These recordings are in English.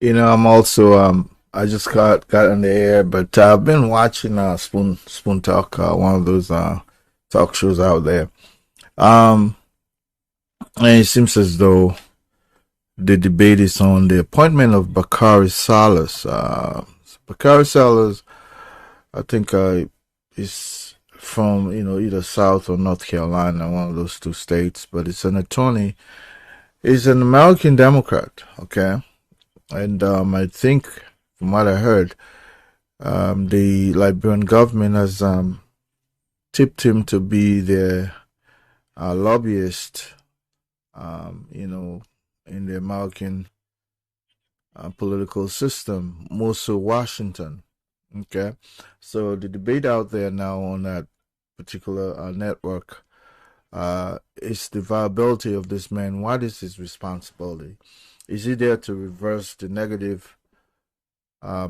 I'm also I just got on the air, but I've been watching Spoon Talk, one of those talk shows out there. Um, and it seems as though the debate is on the appointment of Bakari Salas. Bakari Salas, I think, is from either South or North Carolina, one of those two states, but it's an attorney. He's an American Democrat, okay, and I think from what I heard. The Liberian government has tipped him to be their lobbyist, in the American political system, more so Washington. Okay. So the debate out there now on that particular network is the viability of this man. What is his responsibility? Is he there to reverse the negative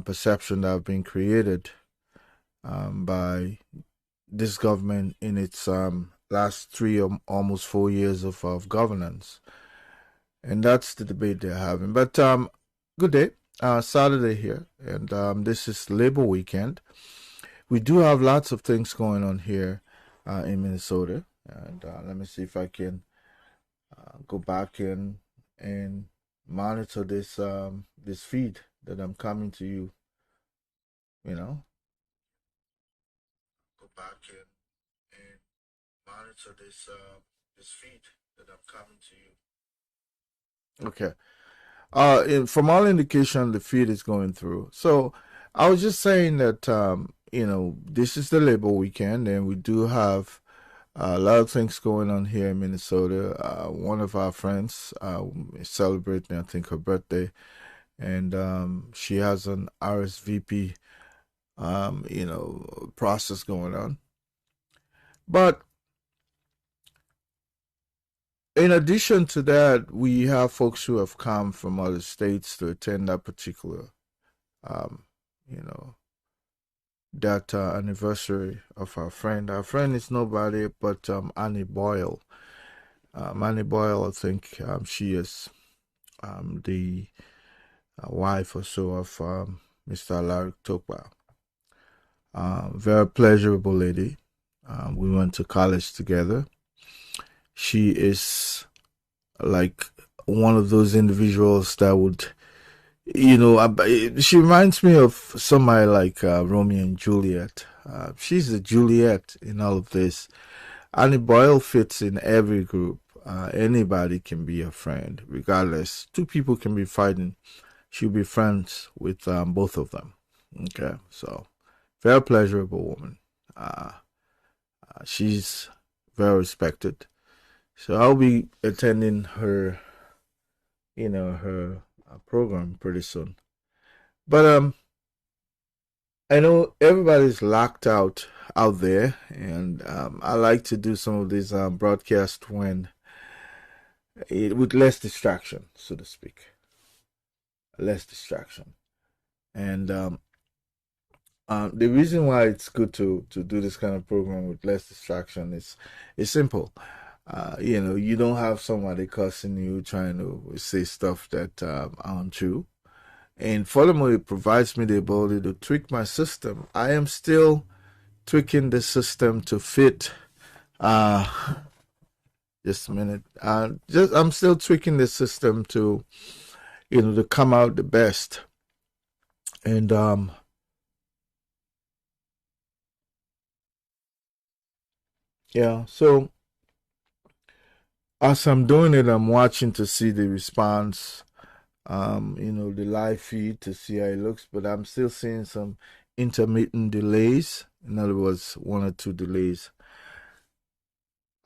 perception that have been created by this government in its last three or almost 4 years of governance? And that's the debate they're having. But good day. Saturday here, and this is Labor Weekend. We do have lots of things going on here in Minnesota. And let me see if I can go back and monitor this feed that I'm coming to you. You know, go back and monitor this feed that I'm coming to you. Okay. From all indication, the feed is going through. So I was just saying that this is the Labor Weekend, and we do have a lot of things going on here in Minnesota. One of our friends is celebrating, I think, her birthday, and she has an RSVP, process going on. But in addition to that, we have folks who have come from other states to attend that particular, um, you know, that anniversary of our friend. Our friend is nobody but Annie Boyle. Annie Boyle, I think she is the wife or so of Mr. Alaric Tokwa. Very pleasurable lady. We went to college together. She is like one of those individuals that would, she reminds me of somebody like Romeo and Juliet. She's a Juliet in all of this. Annie Boyle fits in every group. Anybody can be a friend, regardless. Two people can be fighting. She'll be friends with both of them. Okay, so very pleasurable woman. She's very respected. So I'll be attending her program pretty soon. But I know everybody's locked out there, and I like to do some of these broadcasts when with less distraction, so to speak, less distraction. And the reason why it's good to do this kind of program with less distraction is simple. You don't have somebody cussing you trying to say stuff that aren't true. And furthermore, it provides me the ability to tweak my system. I am still tweaking the system to fit. Uh, just a minute. Just I'm still tweaking the system to come out the best. And yeah. So as I'm doing it, I'm watching to see the response. The live feed to see how it looks, but I'm still seeing some intermittent delays. In other words, one or two delays.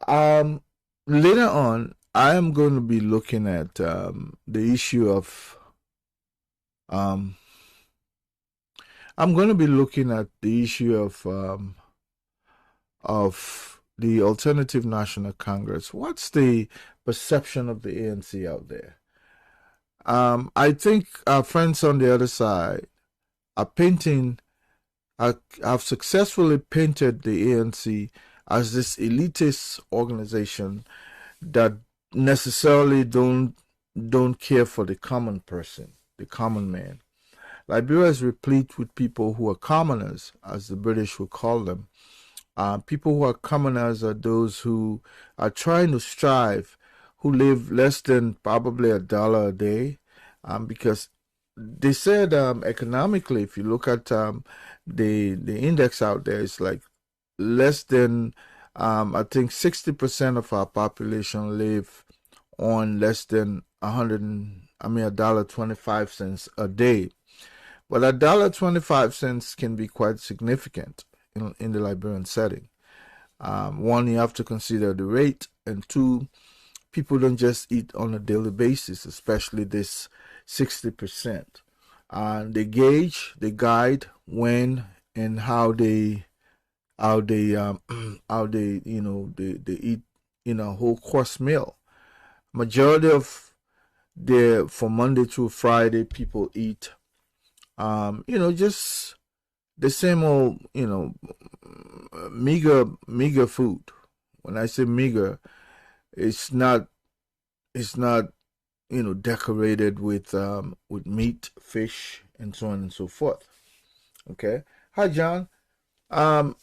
Um, Later on, I am going to be looking at the issue of um, I'm going to be looking at the issue of the Alternative National Congress. What's the perception of the ANC out there? I think our friends on the other side are painting, have successfully painted the ANC as this elitist organization that necessarily don't care for the common person. the common man. Liberia is replete with people who are commoners, as the British would call them. People who are commoners are those who are trying to strive, who live less than probably $1 a day, because they said economically, if you look at the index out there, it's like less than I think 60% of our population live on less than $1.25 a day. But $1.25 can be quite significant in the Liberian setting. One, you have to consider the rate, and two, people don't just eat on a daily basis, especially this 60%. They gauge, they guide when and how they they eat a whole course meal. Majority of from Monday through Friday, people eat just the same old meager food. When I say meager, it's not decorated with meat, fish, and so on and so forth. Okay. Hi, John. I'm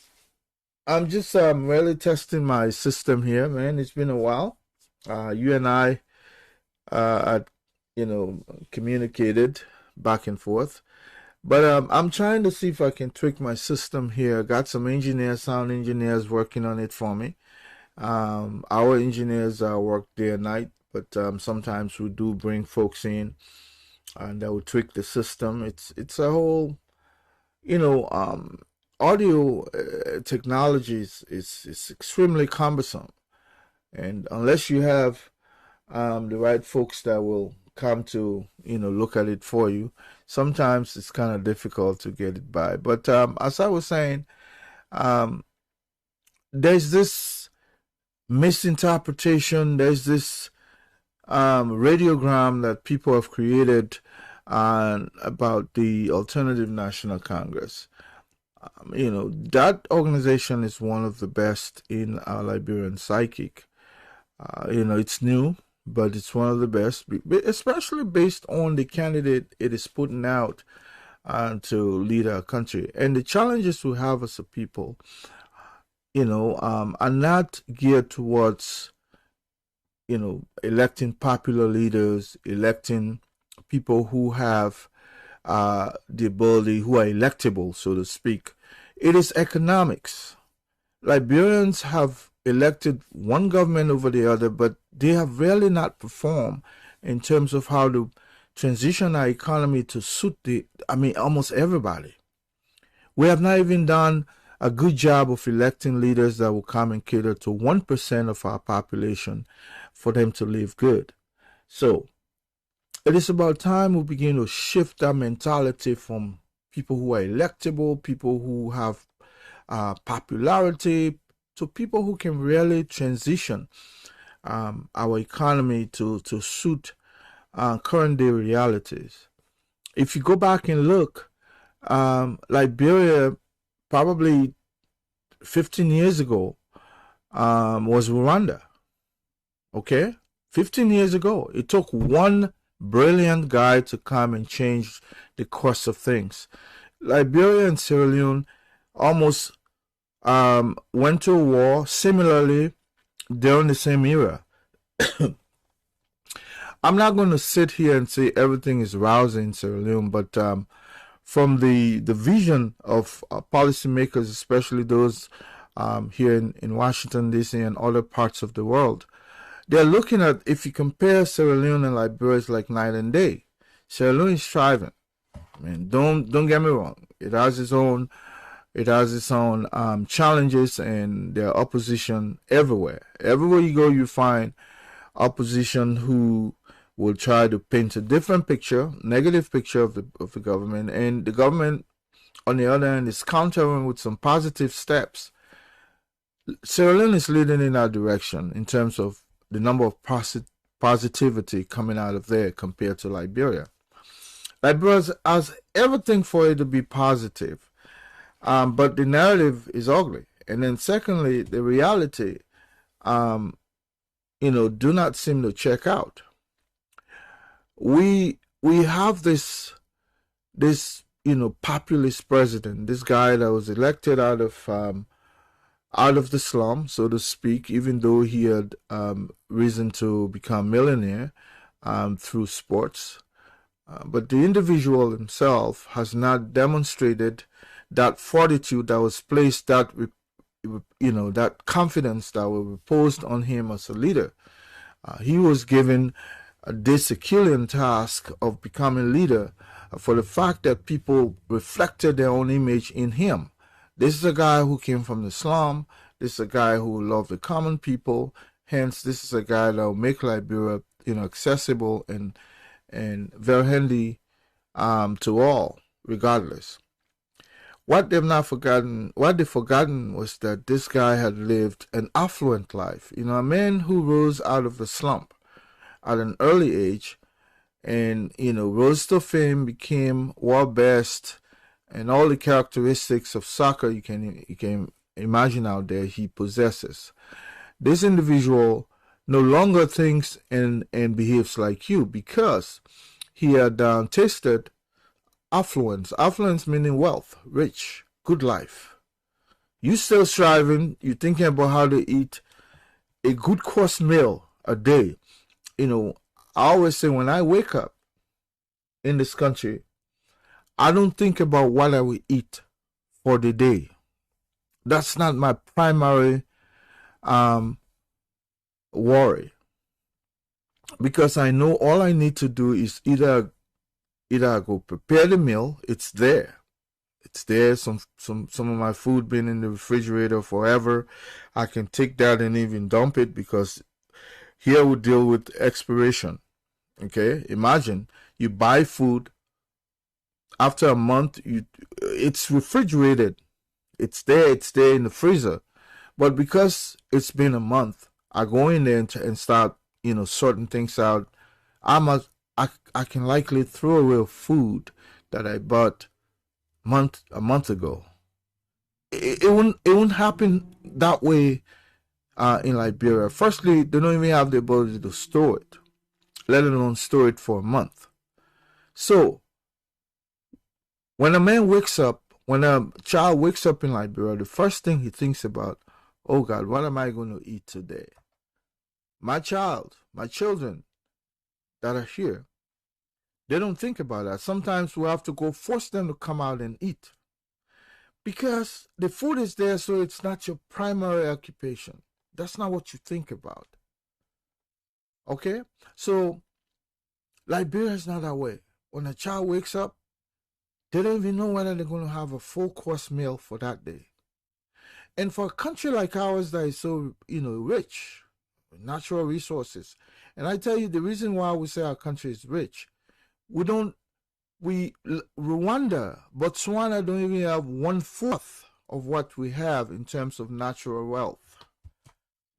just really testing my system here, man. It's been a while. You and I had communicated back and forth, but I'm trying to see if I can tweak my system here. Got some sound engineers working on it for me. Our engineers work day and night, but sometimes we do bring folks in and they will tweak the system. It's a whole audio technology is extremely cumbersome, and unless you have the right folks that will come to look at it for you, sometimes it's kind of difficult to get it by. But as I was saying, there's this misinterpretation, there's this radiogram that people have created about the Alternative National Congress. That organization is one of the best in our Liberian psychic. It's new, but it's one of the best, especially based on the candidate it is putting out to lead our country. And the challenges we have as a people, are not geared towards, electing popular leaders, electing people who have the ability, who are electable, so to speak. It is economics. Liberians have elected one government over the other, but they have really not performed in terms of how to transition our economy to suit almost everybody. We have not even done a good job of electing leaders that will come and cater to 1% of our population for them to live good. So it is about time we begin to shift our mentality from people who are electable, people who have popularity, to people who can really transition our economy to suit current day realities. If you go back and look, Liberia probably 15 years ago was Rwanda. Okay? 15 years ago. It took one brilliant guy to come and change the course of things. Liberia and Sierra Leone almost went to war similarly during the same era. I'm not going to sit here and say everything is rousing in Sierra Leone, but from the vision of policymakers, especially those here in Washington, D.C. and other parts of the world, they're looking at, if you compare Sierra Leone and Liberia, it's like night and day. Sierra Leone is thriving. I mean, don't get me wrong. It has its own challenges, and there are opposition everywhere. Everywhere you go, you find opposition who will try to paint a different picture, negative picture of the government, and the government, on the other hand, is countering with some positive steps. Sierra Leone is leading in that direction in terms of the number of positivity coming out of there compared to Liberia. Liberia has everything for it to be positive, but the narrative is ugly. And then secondly, the reality, do not seem to check out. We we have this populist president, this guy that was elected out of the slum, so to speak, even though he had risen to become millionaire through sports. But the individual himself has not demonstrated that fortitude that was placed, that that confidence that was reposed on him as a leader. He was given this Herculean task of becoming leader for the fact that people reflected their own image in him. This is a guy who came from the slum. This is a guy who loved the common people. Hence, this is a guy that will make Liberia, accessible and very handy to all, regardless. What they've forgotten was that this guy had lived an affluent life. A man who rose out of the slump at an early age, and rose to fame, became world best, and all the characteristics of soccer you can imagine out there he possesses. This individual no longer thinks and behaves like you, because he had tasted affluence. Affluence meaning wealth, rich, good life. You still striving, you're thinking about how to eat a good course meal a day. I always say, when I wake up in this country, I don't think about what I will eat for the day. That's not my primary worry, because I know all I need to do is either I go prepare the meal. It's there. Some of my food been in the refrigerator forever. I can take that and even dump it, because here we deal with expiration. Okay, imagine you buy food, after a month it's refrigerated. It's there in the freezer. But because it's been a month, I go in there and start, sorting things out. I can likely throw away food that I bought a month ago. It wouldn't happen that way in Liberia. Firstly, they don't even have the ability to store it, let alone store it for a month. So when a child wakes up in Liberia, the first thing he thinks about, oh God, what am I going to eat today? My children that are here, they don't think about that. Sometimes we have to go force them to come out and eat, because the food is there, so it's not your primary occupation. That's not what you think about. Okay? So Liberia is not that way. When a child wakes up, they don't even know whether they're going to have a full course meal for that day. And for a country like ours that is so, rich with natural resources, and I tell you the reason why we say our country is rich, Rwanda, Botswana don't even have 1/4 of what we have in terms of natural wealth.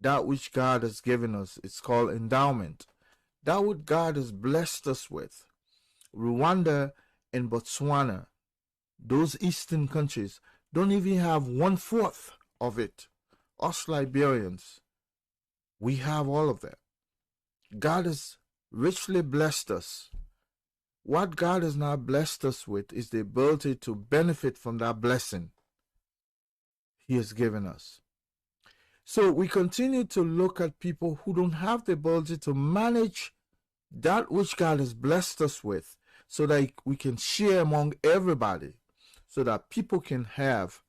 That which God has given us, it's called endowment. That what God has blessed us with. Rwanda and Botswana, those eastern countries, don't even have 1/4 of it. Us Liberians, we have all of that. God has richly blessed us. What God has not blessed us with is the ability to benefit from that blessing He has given us. So we continue to look at people who don't have the ability to manage that which God has blessed us with, so that we can share among everybody, so that people can have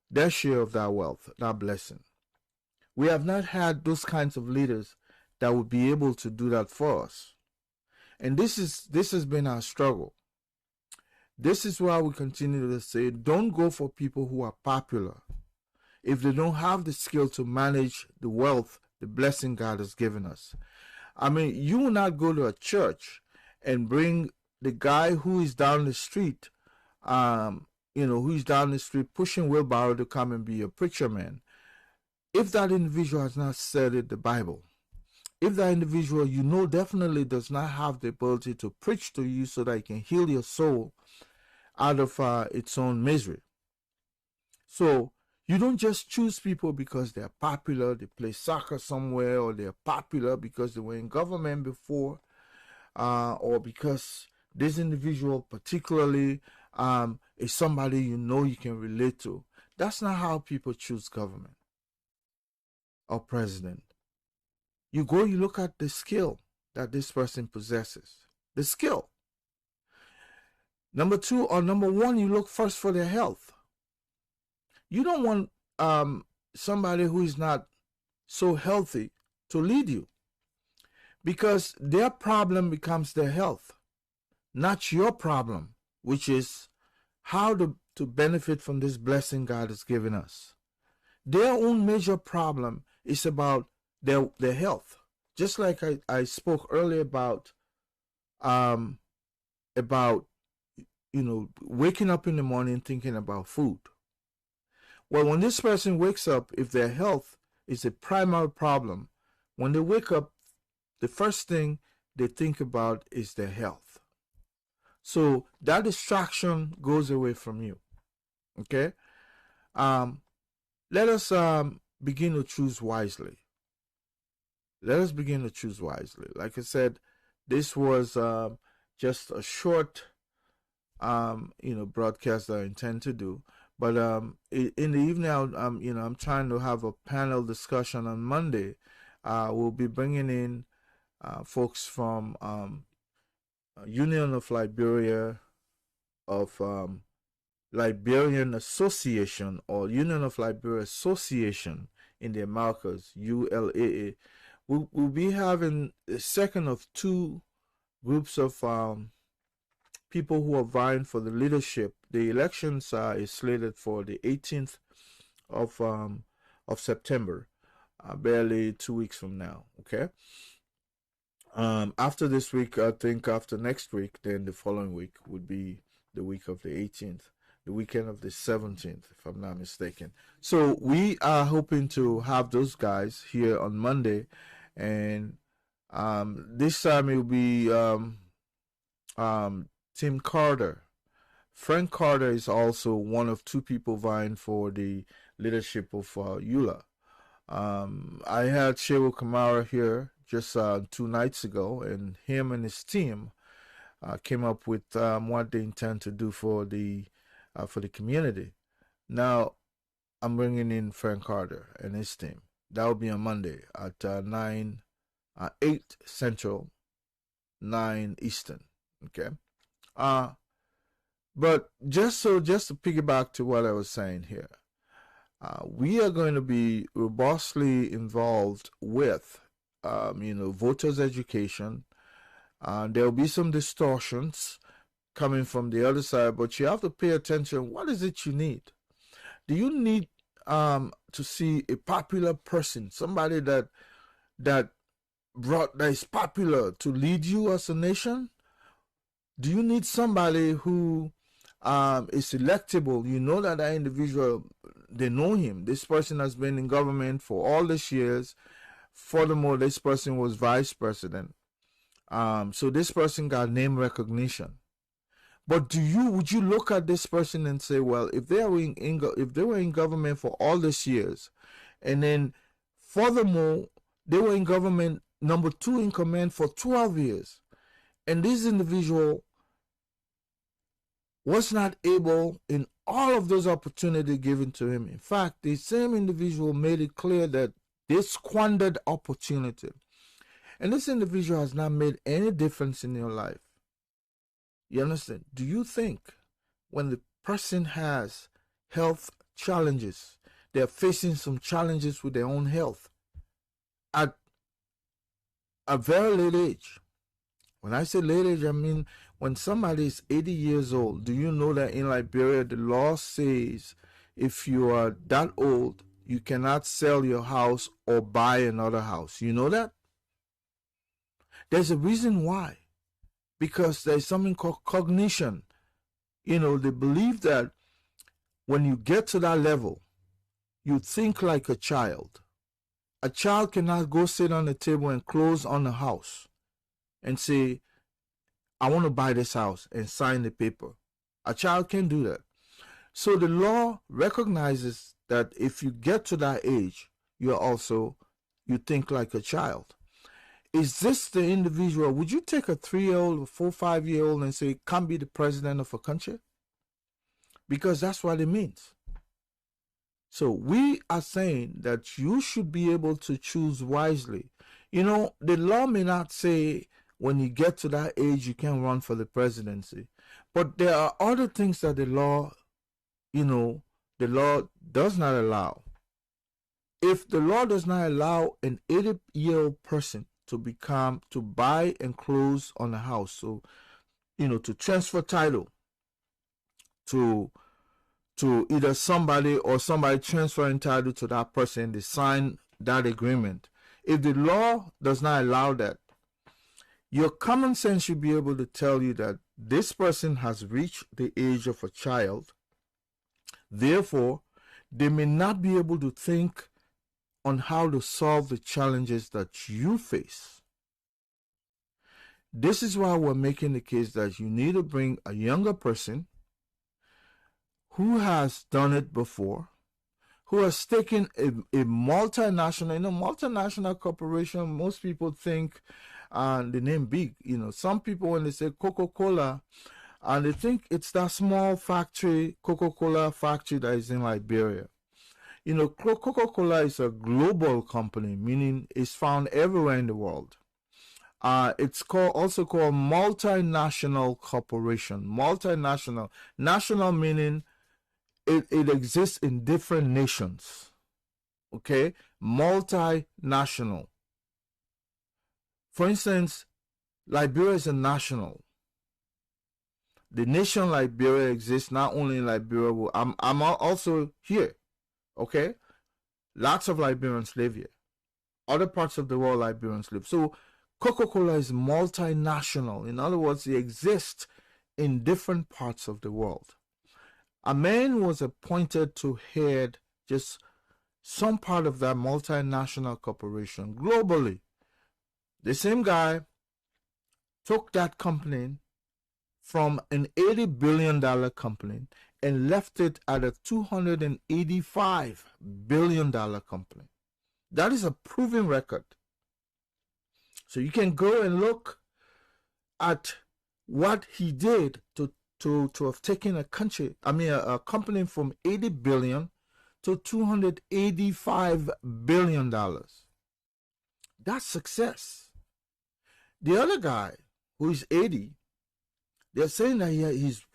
their share of that wealth, that blessing. We have not had those kinds of leaders that would be able to do that for us. And this has been our struggle. This is why we continue to say, don't go for people who are popular if they don't have the skill to manage the wealth, the blessing God has given us. I mean, you will not go to a church and bring the guy who is down the street, who's down the street pushing wheelbarrow to come and be a preacher man, if that individual has not studied the Bible. If that individual definitely does not have the ability to preach to you so that it can heal your soul out of its own misery. So you don't just choose people because they're popular, they play soccer somewhere, or they're popular because they were in government before. or because this individual particularly is somebody you know you can relate to. That's not how people choose government or president. You go, you look at the skill that this person possesses. The skill. Number two or number one, you look first for their health. You don't want somebody who is not so healthy to lead you, because their problem becomes their health, not your problem, which is how to benefit from this blessing God has given us. Their own major problem is about their health. Just like I spoke earlier about waking up in the morning thinking about food. Well, when this person wakes up, if their health is a primary problem, when they wake up, the first thing they think about is their health. So that distraction goes away from you. Okay? Let us begin to choose wisely. Let us begin to choose wisely. Like I said, this was just a short broadcast that I intend to do. But in the evening, I'm trying to have a panel discussion on Monday. We'll be bringing in folks from Union of Liberia, of Liberian Association, or Union of Liberia Association in the Americas, ULAA. We'll be having a second of two groups of people who are vying for the leadership. The elections is slated for the 18th of September, barely 2 weeks from now. Okay. After this week, I think after next week, then the following week would be the week of the 18th, the weekend of the 17th, if I'm not mistaken. So we are hoping to have those guys here on Monday, and this time it will be Tim Carter. Frank Carter is also one of two people vying for the leadership of EULA. I had Shehu Kamara here just 2 nights ago, and him and his team came up with what they intend to do for the community. Now, I'm bringing in Frank Carter and his team. That will be on Monday at 8 Central, 9 Eastern. Okay. But just to piggyback to what I was saying here, we are going to be robustly involved with, voters' education. There will be some distortions coming from the other side, but you have to pay attention. What is it you need? Do you need to see a popular person, somebody that is popular to lead you as a nation? Do you need somebody who is electable? You know that individual, they know him. This person has been in government for all these years. Furthermore, this person was vice president. So this person got name recognition. But would you look at this person and say, well, if they were in government for all these years, and then furthermore, they were in government number 2 in command for 12 years, and this individual was not able in all of those opportunities given to him. In fact, the same individual made it clear that they squandered opportunity. And this individual has not made any difference in your life. You understand? Do you think when the person has health challenges, they're facing some challenges with their own health at a very late age? When I say late age, I mean when somebody is 80 years old. Do you know that in Liberia, the law says if you are that old, you cannot sell your house or buy another house? You know that? There's a reason why. Because there's something called cognition. They believe that when you get to that level, you think like a child. A child cannot go sit on the table and close on a house and say, I want to buy this house and sign the paper. A child can't do that. So the law recognizes that if you get to that age, you think like a child. Is this the individual? Would you take a 3-year-old or 4, 5-year-old and say, can't be the president of a country? Because that's what it means. So we are saying that you should be able to choose wisely. You know, the law may not say when you get to that age you can run for the presidency, but there are other things that the law, you know, the law does not allow. If the law does not allow an 80-year-old person to buy and close on a house, so, you know, to transfer title to either somebody or somebody transferring title to that person, they sign that agreement. If the law does not allow that, your common sense should be able to tell you that this person has reached the age of a child. Therefore, they may not be able to think on how to solve the challenges that you face. This is why we're making the case that you need to bring a younger person who has done it before, who has taken a multinational, multinational corporation. Most people think the name big. Some people, when they say Coca-Cola, and they think it's that small factory, Coca-Cola factory that is in Liberia. Coca-Cola is a global company, meaning it's found everywhere in the world. It's also called multinational corporation. Multinational, national meaning it exists in different nations. Okay, multinational. For instance, Liberia is a national. The nation Liberia exists not only in Liberia. I'm also here. Okay, lots of Liberians live here. Other parts of the world, Liberians live. So Coca-Cola is multinational. In other words, it exists in different parts of the world. A man was appointed to head just some part of that multinational corporation globally. The same guy took that company from an $80 billion company and left it at a $285 billion company. That is a proven record. So you can go and look at what he did to have taken a company from 80 billion to $285 billion. That's success. The other guy who is 80, they're saying that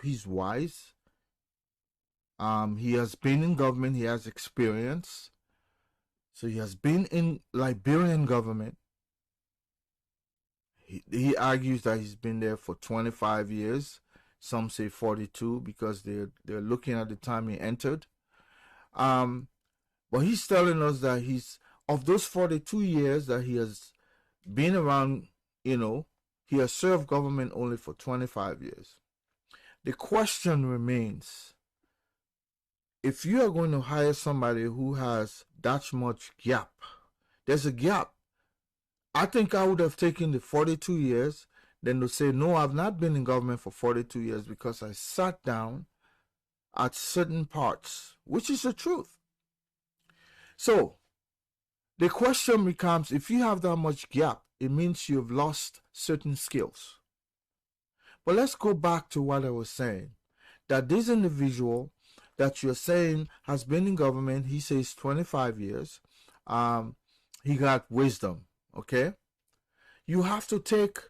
he's wise. He has been in government. He has experience. So he has been in Liberian government. He argues that he's been there for 25 years. Some say 42 because they're looking at the time he entered. But he's telling us that of those 42 years that he has been around, he has served government only for 25 years. The question remains, if you are going to hire somebody who has that much gap, there's a gap. I think I would have taken the 42 years than to say, no, I've not been in government for 42 years because I sat down at certain parts, which is the truth. So the question becomes, if you have that much gap, it means you've lost certain skills. But let's go back to what I was saying, that this individual that you're saying has been in government, he says 25 years, he got wisdom, okay? You have to take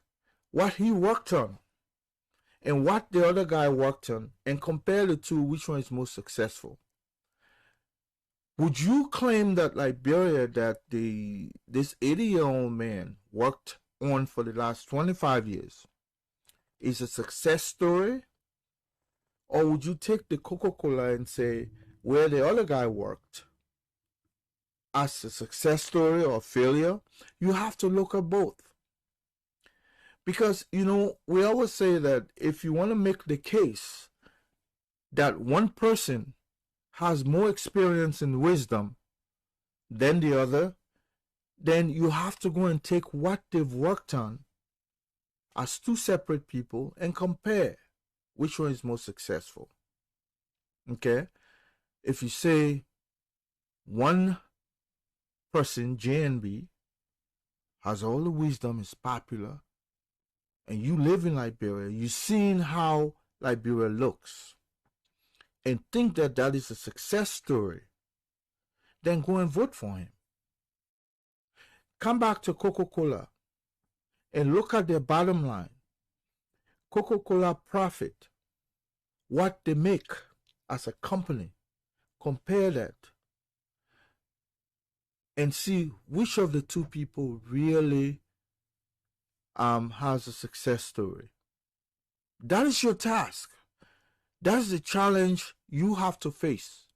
what he worked on and what the other guy worked on and compare the two, which one is most successful. Would you claim that Liberia, that this 80-year-old man worked on for the last 25 years is a success story? Or would you take the Coca-Cola and say where the other guy worked as a success story or failure? You have to look at both. Because, we always say that if you want to make the case that one person has more experience and wisdom than the other, then you have to go and take what they've worked on as two separate people and compare which one is most successful. Okay? If you say one person, J and B, has all the wisdom, is popular, and you live in Liberia, you've seen how Liberia looks, and think that that is a success story, then go and vote for him. Come back to Coca-Cola and look at their bottom line. Coca-Cola profit, what they make as a company, compare that and see which of the two people really has a success story. That is your task. That's the challenge you have to face.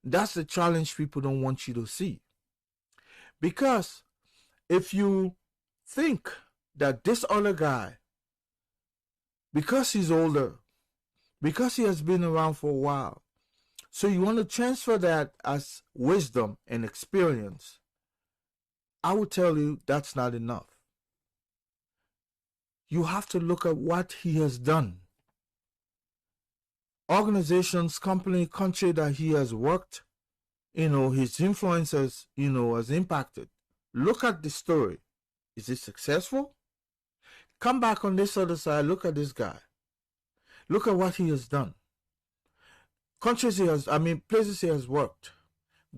That's the challenge people don't want you to see. Because if you think that this other guy, because he's older, because he has been around for a while, so you want to transfer that as wisdom and experience, I would tell you that's not enough. You have to look at what he has done. Organizations, company, country that he has worked, his influence has impacted. Look at the story. Is it successful? Come back on this other side. Look at this guy. Look at what he has done. Places he has worked.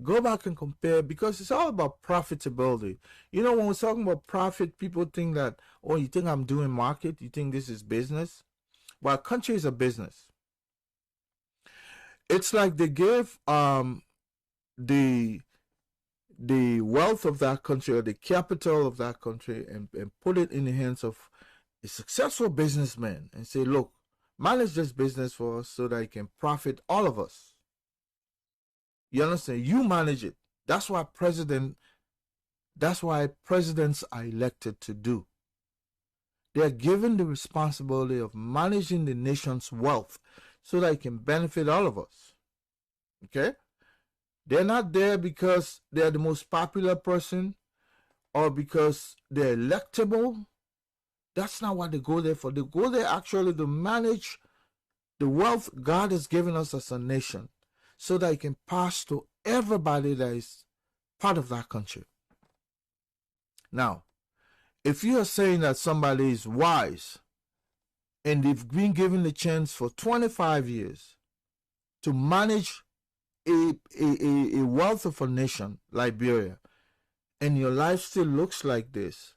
Go back and compare, because it's all about profitability. When we're talking about profit, people think that, oh, you think I'm doing market? You think this is business? Well, country is a business. It's like they gave the wealth of that country, or the capital of that country, and put it in the hands of a successful businessman and say, look, manage this business for us so that it can profit all of us. You understand? You manage it. That's why presidents are elected to do. They are given the responsibility of managing the nation's wealth so that it can benefit all of us. Okay? They're not there because they're the most popular person or because they're electable. That's not what they go there for. They go there actually to manage the wealth God has given us as a nation so that it can pass to everybody that is part of that country. Now, if you are saying that somebody is wise and they've been given the chance for 25 years to manage a wealth of a nation, Liberia, and your life still looks like this,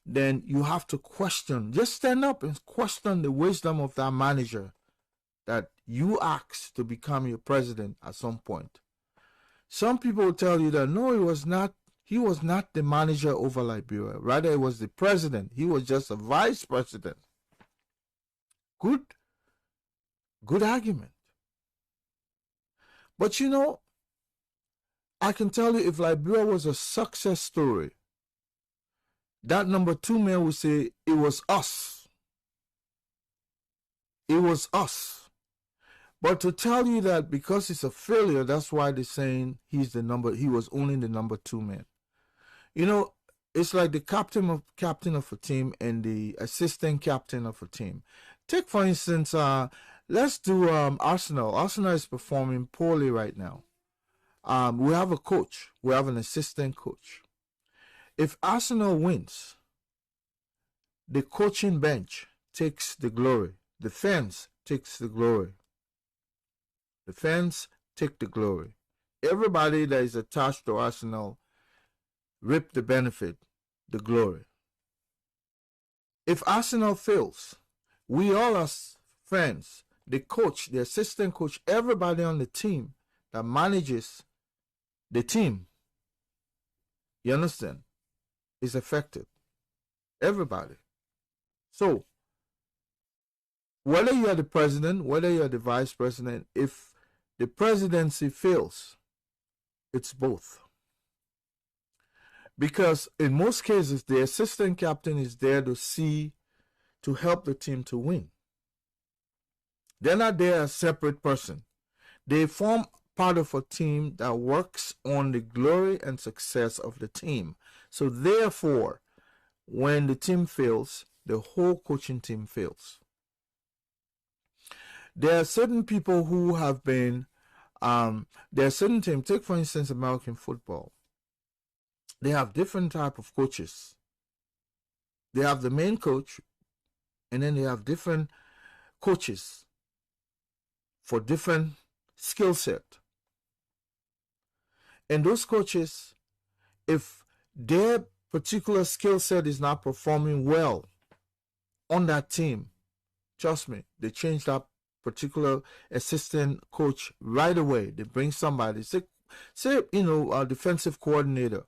then you have to question, just stand up and question the wisdom of that manager that you asked to become your president at some point. Some people will tell you that no, he was not the manager over Liberia. Rather, it was the president. He was just a vice president. Good argument. But I can tell you, if Liberia was a success story, that number 2 man would say, it was us. It was us. But to tell you that because it's a failure, that's why they're saying he was only the number 2 man. It's like the captain of a team and the assistant captain of a team. Take, for instance, let's do Arsenal. Arsenal is performing poorly right now. We have a coach. We have an assistant coach. If Arsenal wins, the coaching bench takes the glory. The fans takes the glory. The fans take the glory. Everybody that is attached to Arsenal reap the benefit, the glory. If Arsenal fails, we all as fans, the coach, the assistant coach, everybody on the team that manages the team, you understand, is affected. Everybody. So, whether you are the president, whether you are the vice president, if the presidency fails, it's both. Because in most cases, the assistant captain is there to help the team to win. They're not there as a separate person. They form part of a team that works on the glory and success of the team. So therefore, when the team fails, the whole coaching team fails. There are certain people who have been, there are certain teams, take for instance American football. They have different type of coaches They have the main coach, and then they have different coaches for different skill set. And those coaches, if their particular skill set is not performing well on that team, trust me, they change that particular assistant coach right away. They bring somebody, say a defensive coordinator.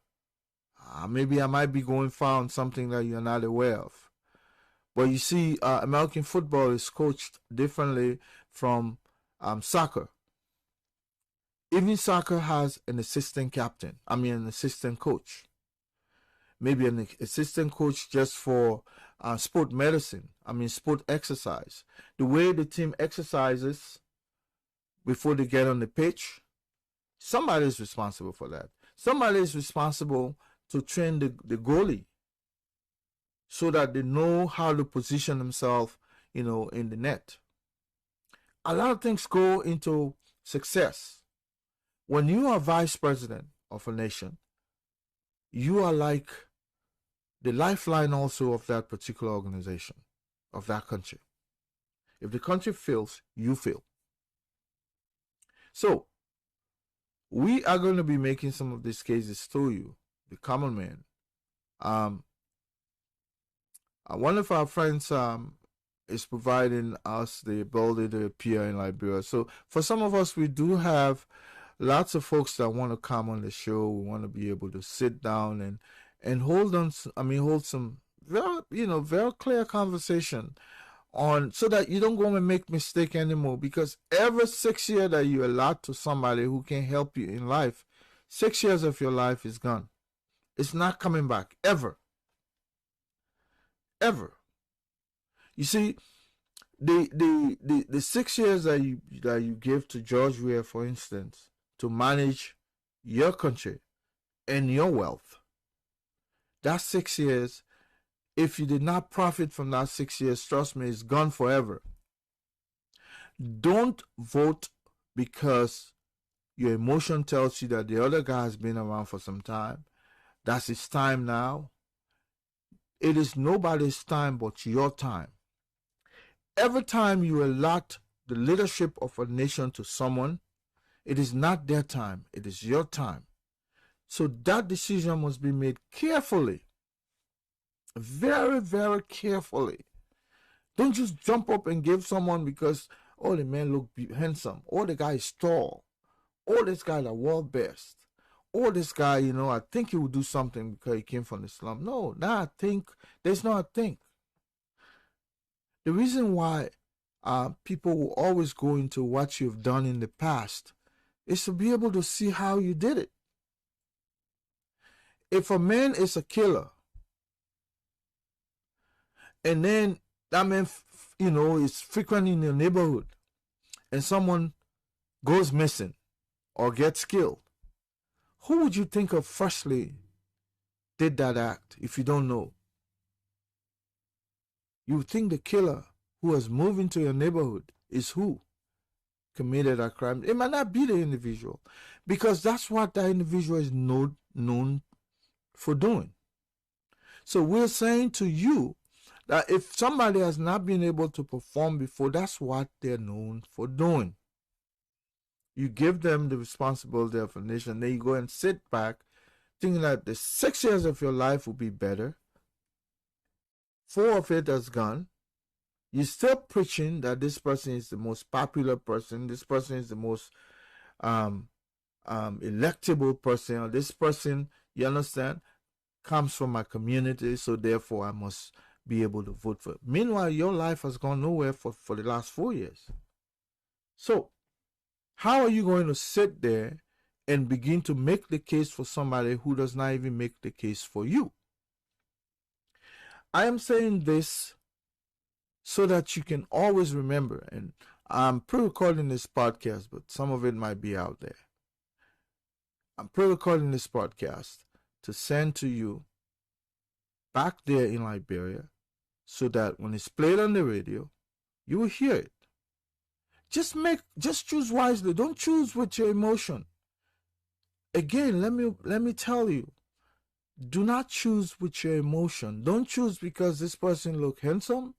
Maybe I might be going far on something that you're not aware of. But you see, American football is coached differently from soccer. Even soccer has an assistant captain. An assistant coach. Maybe an assistant coach just for sport medicine. Sport exercise. The way the team exercises before they get on the pitch, somebody is responsible for that. Somebody is responsible to train the goalie so that they know how to position themselves, in the net. A lot of things go into success. When you are vice president of a nation, you are like the lifeline also of that particular organization, of that country. If the country fails, you fail. So, we are going to be making some of these cases to you, the common man. One of our friends is providing us the ability to appear in Liberia. So for some of us, we do have lots of folks that want to come on the show. We want to be able to sit down and hold some very clear conversation on, so that you don't go and make mistake anymore. Because every 6 years that you allot to somebody who can help you in life, 6 years of your life is gone. It's not coming back ever. Ever. You see, the 6 years that you give to George Weah, for instance, to manage your country and your wealth, that 6 years, if you did not profit from that 6 years, trust me, it's gone forever. Don't vote because your emotion tells you that the other guy has been around for some time. That's his time now. It is nobody's time but your time. Every time you allot the leadership of a nation to someone, it is not their time, it is your time. So that decision must be made carefully. Very, very carefully. Don't just jump up and give someone because, oh, the man look handsome, or the guy is tall, or this guy is the world best, or this guy, I think he will do something because he came from the slum. No, there's no I think. The reason why people will always go into what you've done in the past is to be able to see how you did it. If a man is a killer, and then that man, is frequent in your neighborhood, and someone goes missing or gets killed, who would you think of firstly did that act if you don't know? You would think the killer who has moved into your neighborhood is who committed that crime. It might not be the individual, because that's what that individual is known for doing. So we're saying to you that if somebody has not been able to perform before, that's what they're known for doing. You give them the responsibility of a nation, then you go and sit back thinking that the 6 years of your life will be better. 4 of it has gone. You're still preaching that this person is the most popular person, this person is the most electable person, or this person, you understand, comes from my community, so therefore I must be able to vote for it. Meanwhile, your life has gone nowhere for the last 4 years. So, how are you going to sit there and begin to make the case for somebody who does not even make the case for you? I am saying this so that you can always remember, and I'm pre-recording this podcast, but some of it might be out there. I'm pre-recording this podcast to send to you back there in Liberia, so that when it's played on the radio, you will hear it. Just choose wisely. Don't choose with your emotion. Again, let me tell you, Do not choose with your emotion. Don't choose because this person look handsome,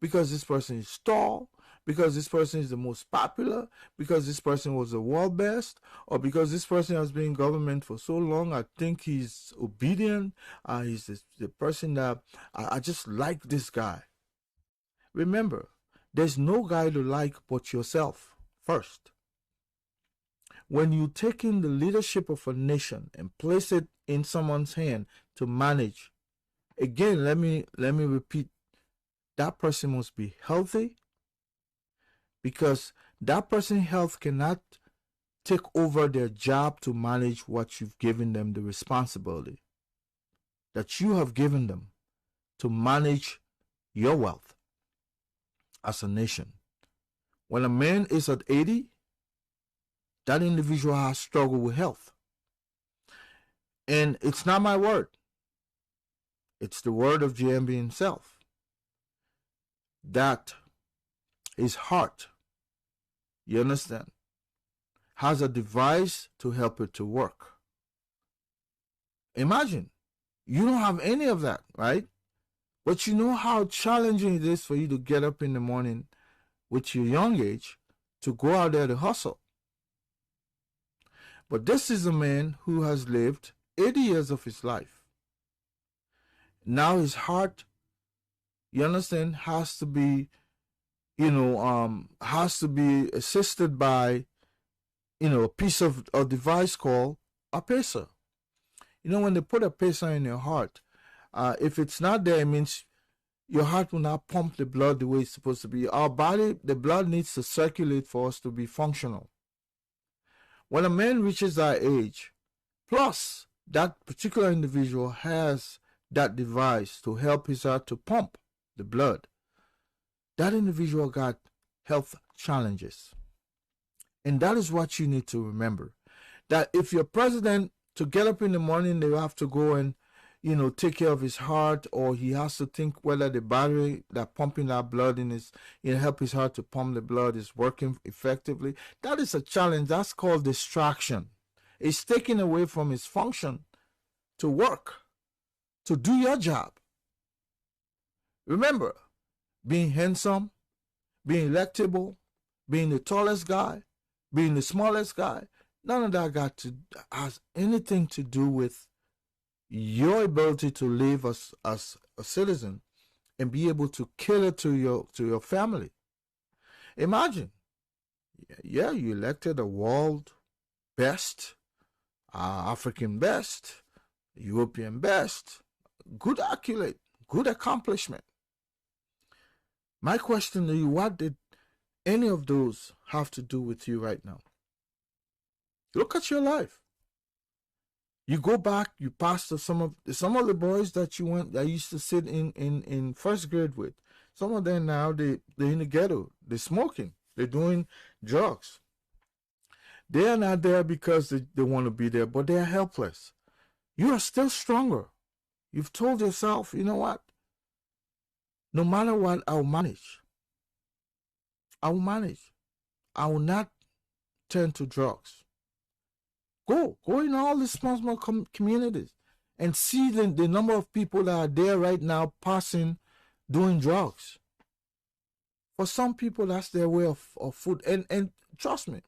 because this person is tall, because this person is the most popular, because this person was the world best, or because this person has been in government for so long. I think he's obedient. He's the person that I just like this guy. Remember, there's no guy to like but yourself first. When you take in the leadership of a nation and place it in someone's hand to manage, again, let me repeat, that person must be healthy, because that person's health cannot take over their job to manage what you've given them, the responsibility that you have given them to manage your wealth as a nation. When a man is at 80, that individual has struggled with health. And it's not my word. It's the word of GMB himself. That his heart, you understand, has a device to help it to work. Imagine, you don't have any of that, right? But you know how challenging it is for you to get up in the morning with your young age to go out there to hustle. But this is a man who has lived 80 years of his life. Now his heart, you understand, has to be, has to be assisted by, a piece of a device called a pacer. When they put a pacer in your heart, if it's not there, it means your heart will not pump the blood the way it's supposed to be. Our body, the blood needs to circulate for us to be functional. When a man reaches that age, plus that particular individual has that device to help his heart to pump the blood, that individual got health challenges. And that is what you need to remember. That if your president, to get up in the morning, they have to go and, take care of his heart, or he has to think whether the battery that pumping that blood in his, help his heart to pump the blood is working effectively. That is a challenge. That's called distraction. It's taken away from his function to work, to do your job. Remember, being handsome, being electable, being the tallest guy, being the smallest guy, none of that has anything to do with your ability to live as a citizen and be able to cater to your family. Imagine, you elected a world best, African best, European best, good accolade, good accomplishment. My question to you, what did any of those have to do with you right now? Look at your life. You go back, you pass to some of the boys that used to sit in first grade with. Some of them now, they're in the ghetto. They're smoking. They're doing drugs. They are not there because they want to be there, but they are helpless. You are still stronger. You've told yourself, you know what? No matter what, I'll manage. I will manage. I will not turn to drugs. Go in all the small communities and see the number of people that are there right now passing, doing drugs. For some people, that's their way of food. And trust me,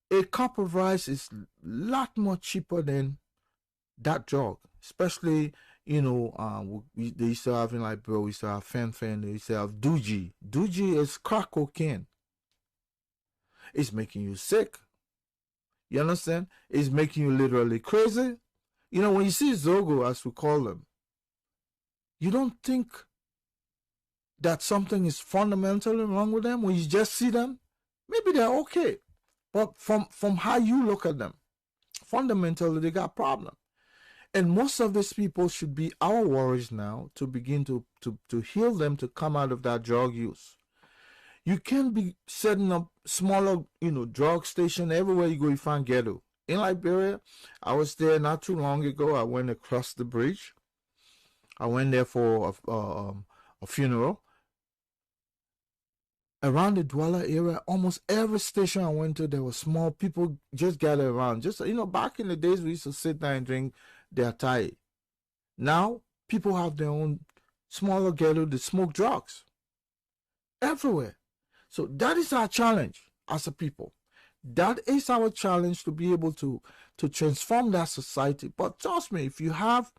a cup of rice is a lot more cheaper than that drug. Especially, they used to have in Liberia, we used to have Fen, they used to have Doogie. Doogie is crack cocaine. It's making you sick. You understand? It's making you literally crazy. When you see Zogo, as we call them, you don't think that something is fundamentally wrong with them. When you just see them, maybe they're okay. But from how you look at them, fundamentally, they got problem. And most of these people should be our worries now to begin to heal them, to come out of that drug use. You can't be setting up smaller, drug station everywhere you go. You find ghetto. In Liberia, I was there not too long ago. I went across the bridge. I went there for a funeral, around the Douala area, almost every station I went to, there were small people just gathered around. Just, back in the days, we used to sit there and drink their Thai. Now, people have their own smaller ghetto to smoke drugs everywhere. So that is our challenge as a people. That is our challenge, to be able to transform that society. But trust me, if you have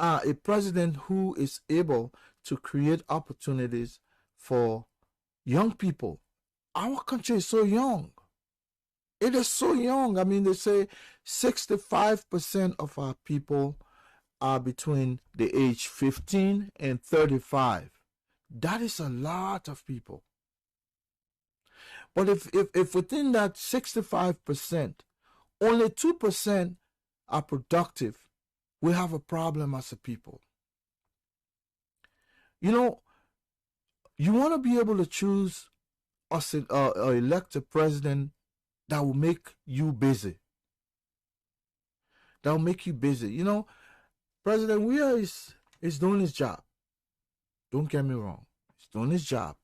a president who is able to create opportunities for young people, our country is so young. It is so young. I mean, they say 65% of our people are between the age 15 and 35. That is a lot of people. But if within that 65%, only 2% are productive, we have a problem as a people. You want to be able to choose or elect a president that will make you busy. That will make you busy. President Weah is doing his job. Don't get me wrong. He's doing his job.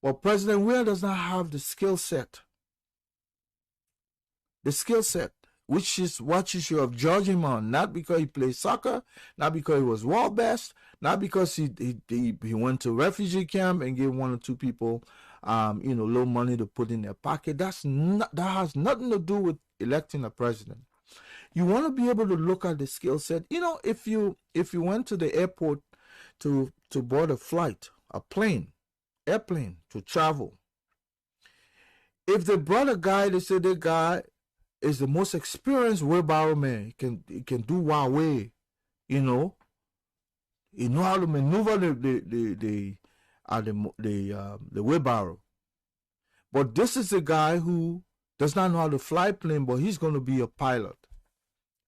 But President Weah does not have the skill set. The skill set, which is what you should have judged him on, not because he played soccer, not because he was world best, not because he went to refugee camp and gave one or two people, little money to put in their pocket. That has nothing to do with electing a president. You want to be able to look at the skill set. If you went to the airport to board a flight, airplane to travel, if they brought a guy, they say the guy is the most experienced wheelbarrow man. He can do Huawei, He know how to maneuver the wheelbarrow. But this is a guy who does not know how to fly a plane, but he's going to be a pilot.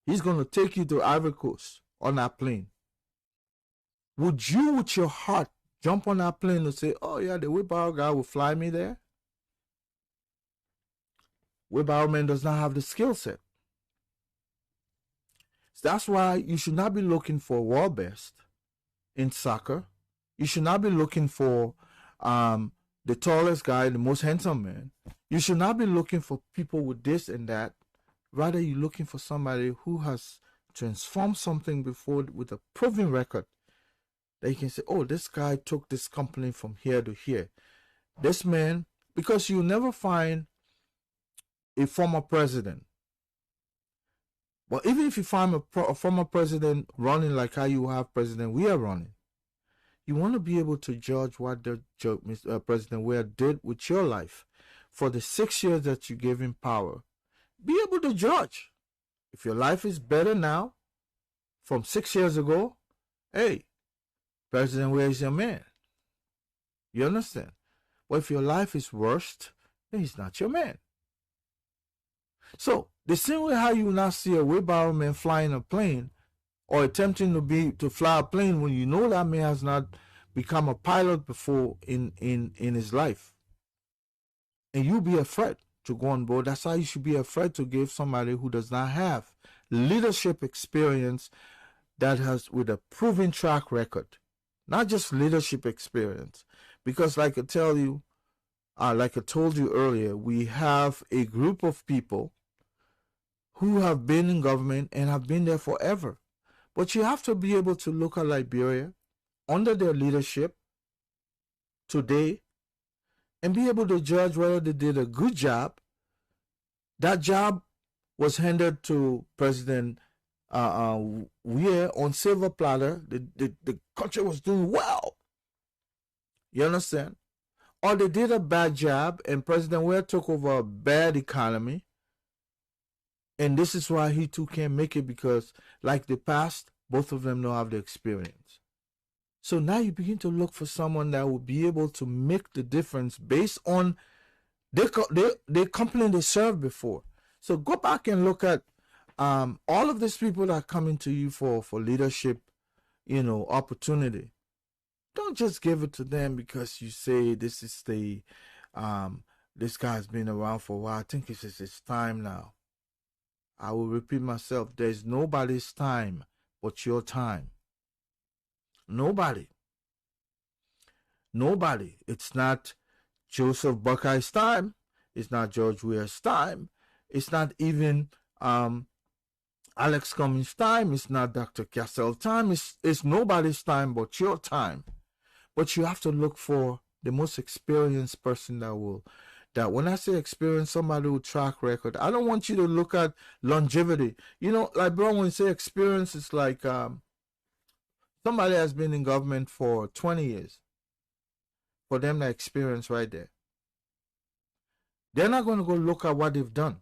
He's going to take you to Ivory Coast on that plane. Would you, with your heart, jump on that plane and say, oh yeah, the wheelbarrow guy will fly me there? Wheelbarrow man does not have the skill set. So that's why you should not be looking for world best in soccer. You should not be looking for the tallest guy, the most handsome man. You should not be looking for people with this and that. Rather, you're looking for somebody who has transformed something before with a proven record. That you can say, oh, this guy took this company from here to here. This man, because you'll never find a former president. But even if you find a former president running like how you have President Weah running, you want to be able to judge what President Weah did with your life for the 6 years that you gave him power. Be able to judge. If your life is better now from 6 years ago, hey, President Weah is your man. You understand? But if your life is worse, then he's not your man. So, the same way how you will not see a wheelbarrow man flying a plane or attempting to fly a plane when you know that man has not become a pilot before in his life. And you be afraid to go on board. That's how you should be afraid to give somebody who does not have leadership experience that has with a proven track record. Not just leadership experience. Because like I told you earlier, we have a group of people who have been in government and have been there forever. But you have to be able to look at Liberia under their leadership today and be able to judge whether they did a good job. That job was handed to President Weah on silver platter. The country was doing well. You understand? Or they did a bad job and President Weah took over a bad economy. And this is why he too can't make it, because like the past, both of them don't have the experience. So now you begin to look for someone that will be able to make the difference based on the company they served before. So go back and look at all of these people that are coming to you for leadership, opportunity. Don't just give it to them because you say this is this guy's been around for a while. I think it's time now. I will repeat myself. There's nobody's time but your time. Nobody. It's not Joseph Buckeye's time. It's not George Weah's time. It's not even Alex Cummings' time. It's not Dr. Cassell's time. It's nobody's time but your time. But you have to look for the most experienced person that when I say experience, somebody with track record. I don't want you to look at longevity. You know, like bro, when you say experience, it's like somebody has been in government for 20 years. For them, that experience right there. They're not going to go look at what they've done.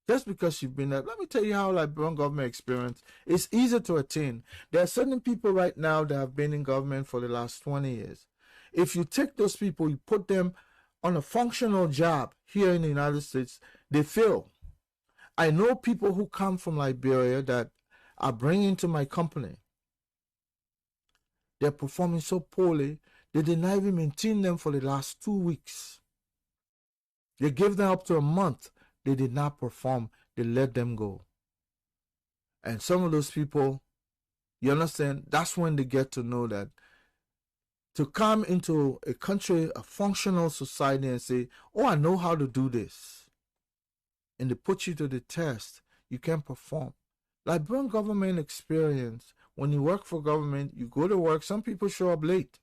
Just because you've been there. Let me tell you how like government experience is easy to attain. There are certain people right now that have been in government for the last 20 years. If you take those people, you put them on a functional job here in the United States, they fail. I know people who come from Liberia that I bring into my company. They're performing so poorly, they did not even maintain them for the last 2 weeks. They gave them up to a month. They did not perform. They let them go. And some of those people, you understand, that's when they get to know that to come into a country, a functional society and say, oh, I know how to do this. And they put you to the test, you can't perform. Liberian government experience, when you work for government, you go to work, some people show up late.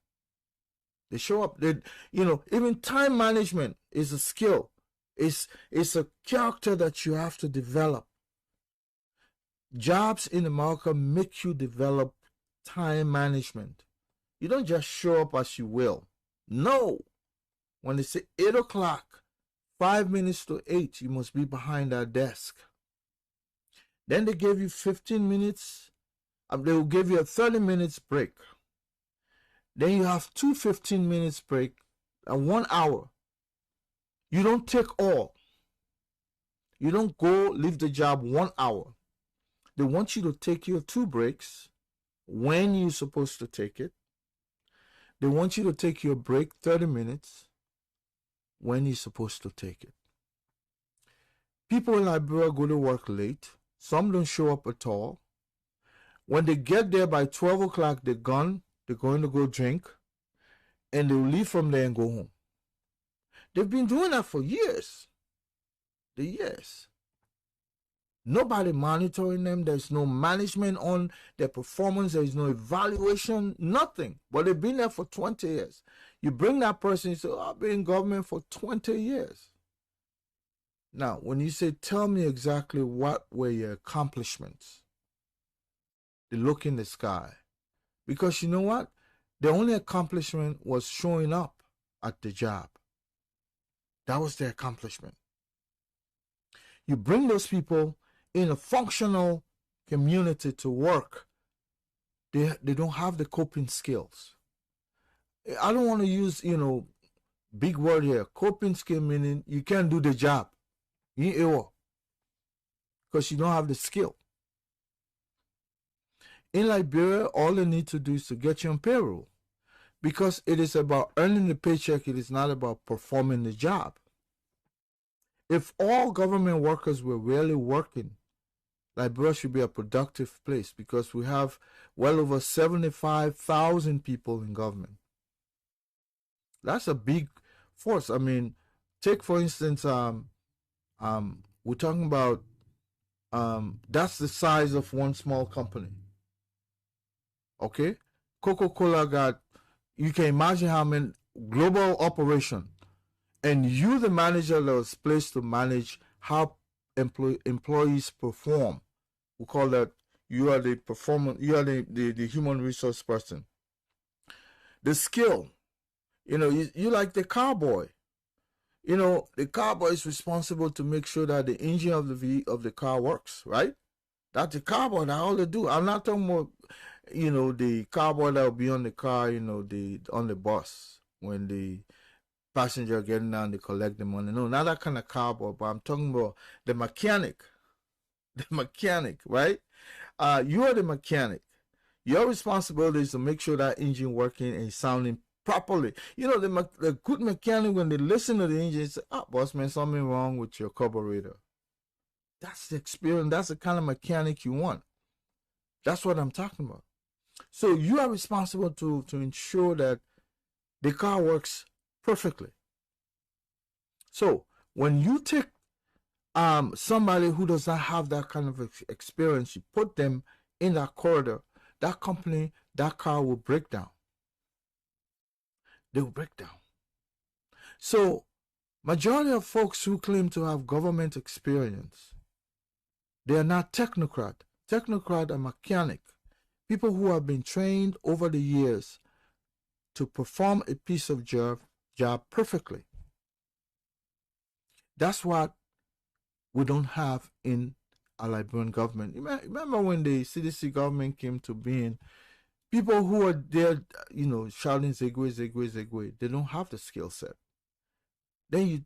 They show up, even time management is a skill. It's a character that you have to develop. Jobs in America make you develop time management. You don't just show up as you will. No. When they say 8 o'clock, 5 minutes to 8, you must be behind that desk. Then they give you 15 minutes. They will give you a 30 minutes break. Then you have 2 15 minutes break and 1 hour. You don't take all. You don't go leave the job 1 hour. They want you to take your 2 breaks when you're supposed to take it. They want you to take your break 30 minutes when you're supposed to take it. People in Liberia go to work late. Some don't show up at all. When they get there by 12 o'clock, they're gone. They're going to go drink. And they'll leave from there and go home. They've been doing that for years. The years. Nobody monitoring them. There's no management on their performance. There's no evaluation. Nothing. But they've been there for 20 years. You bring that person, you say, oh, I've been in government for 20 years. Now, when you say, tell me exactly what were your accomplishments, they look in the sky. Because you know what? The only accomplishment was showing up at the job. That was their accomplishment. You bring those people in a functional community to work. They don't have the coping skills. I don't want to use, big word here. Coping skill meaning you can't do the job. Because you don't have the skill. In Liberia, all they need to do is to get you on payroll. Because it is about earning the paycheck, it is not about performing the job. If all government workers were really working, Liberia should be a productive place because we have well over 75,000 people in government. That's a big force. I mean, take for instance, we're talking about that's the size of one small company. Okay? Coca-Cola got, you can imagine how many global operation. And you, the manager that was placed to manage how employees perform. We call that, you are the performance, you are the human resource person. The skill, you like the cowboy. The cowboy is responsible to make sure that the engine of the car works, right? That's the cowboy, that's all they do. I'm not talking about, the cowboy that will be on the car, on the bus when the passenger getting down to collect the money. No, not that kind of cowboy, but I'm talking about the mechanic. The mechanic, right? You are the mechanic. Your responsibility is to make sure that engine working and sounding properly. The good mechanic, when they listen to the engine, they say, boss man, something wrong with your carburetor. That's the experience. That's the kind of mechanic you want. That's what I'm talking about. So you are responsible to ensure that the car works perfectly. So when you take somebody who does not have that kind of experience, you put them in that corridor, that company, that car will break down. They will break down. So majority of folks who claim to have government experience, they are not technocrat. Technocrat are mechanic. People who have been trained over the years to perform a piece of job perfectly. That's what we don't have in a Liberian government. Remember when the CDC government came to being, people who are there, shouting Zegwe, Zegwe, Zegwe, they don't have the skill set. Then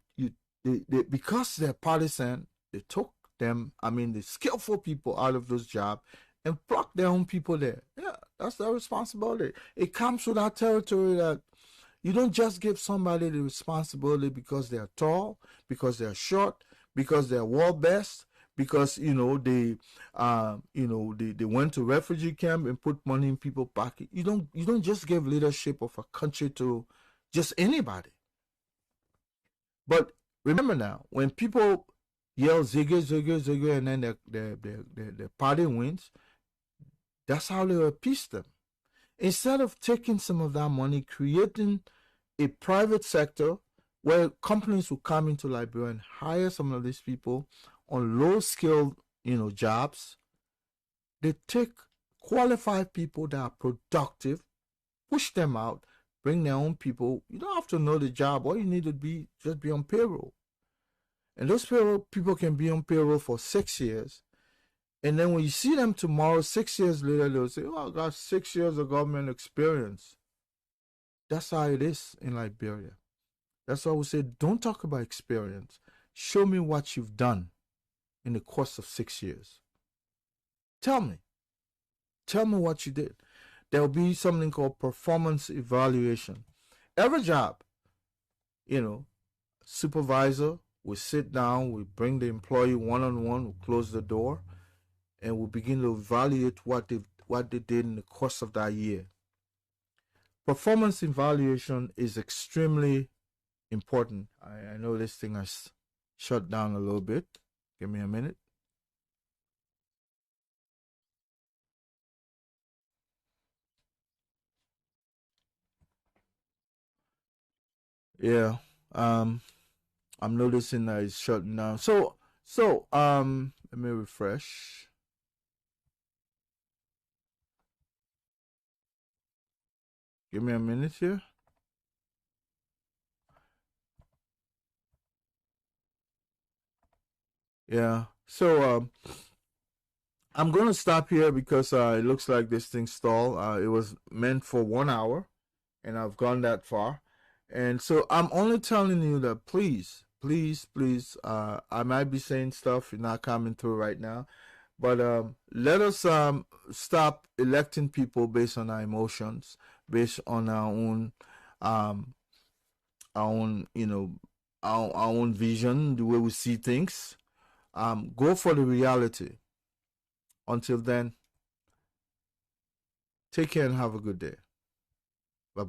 they because they're partisan, they took them, the skillful people out of those jobs and pluck their own people there. Yeah, that's their responsibility. It comes with that territory that you don't just give somebody the responsibility because they're tall, because they're short, because they're world best, because they went to refugee camp and put money in people's pocket. You don't just give leadership of a country to just anybody. But remember now, when people yell Ziggy, Ziggy, Ziggy, and then the party wins, that's how they appease them. Instead of taking some of that money, creating a private sector where companies will come into Liberia and hire some of these people on low-skilled, jobs, they take qualified people that are productive, push them out, bring their own people. You don't have to know the job. All you need to be just be on payroll. And those people can be on payroll for 6 years. And then when you see them tomorrow, 6 years later, they'll say, oh, I got 6 years of government experience. That's how it is in Liberia. That's why we say, don't talk about experience. Show me what you've done in the course of 6 years. Tell me. Tell me what you did. There'll be something called performance evaluation. Every job, supervisor will sit down, we bring the employee one-on-one, we'll close the door, and we'll begin to evaluate what they did in the course of that year. Performance evaluation is extremely important. I know this thing has shut down a little bit. Give me a minute. Yeah. I'm noticing that it's shutting down. So let me refresh. Give me a minute here. Yeah. So I'm gonna stop here because it looks like this thing stalled. It was meant for 1 hour, and I've gone that far. And so I'm only telling you that please, please, please, I might be saying stuff you're not coming through right now, but let us stop electing people based on our emotions, based on our own, our own, our own vision, the way we see things. Go for the reality. Until then, take care and have a good day.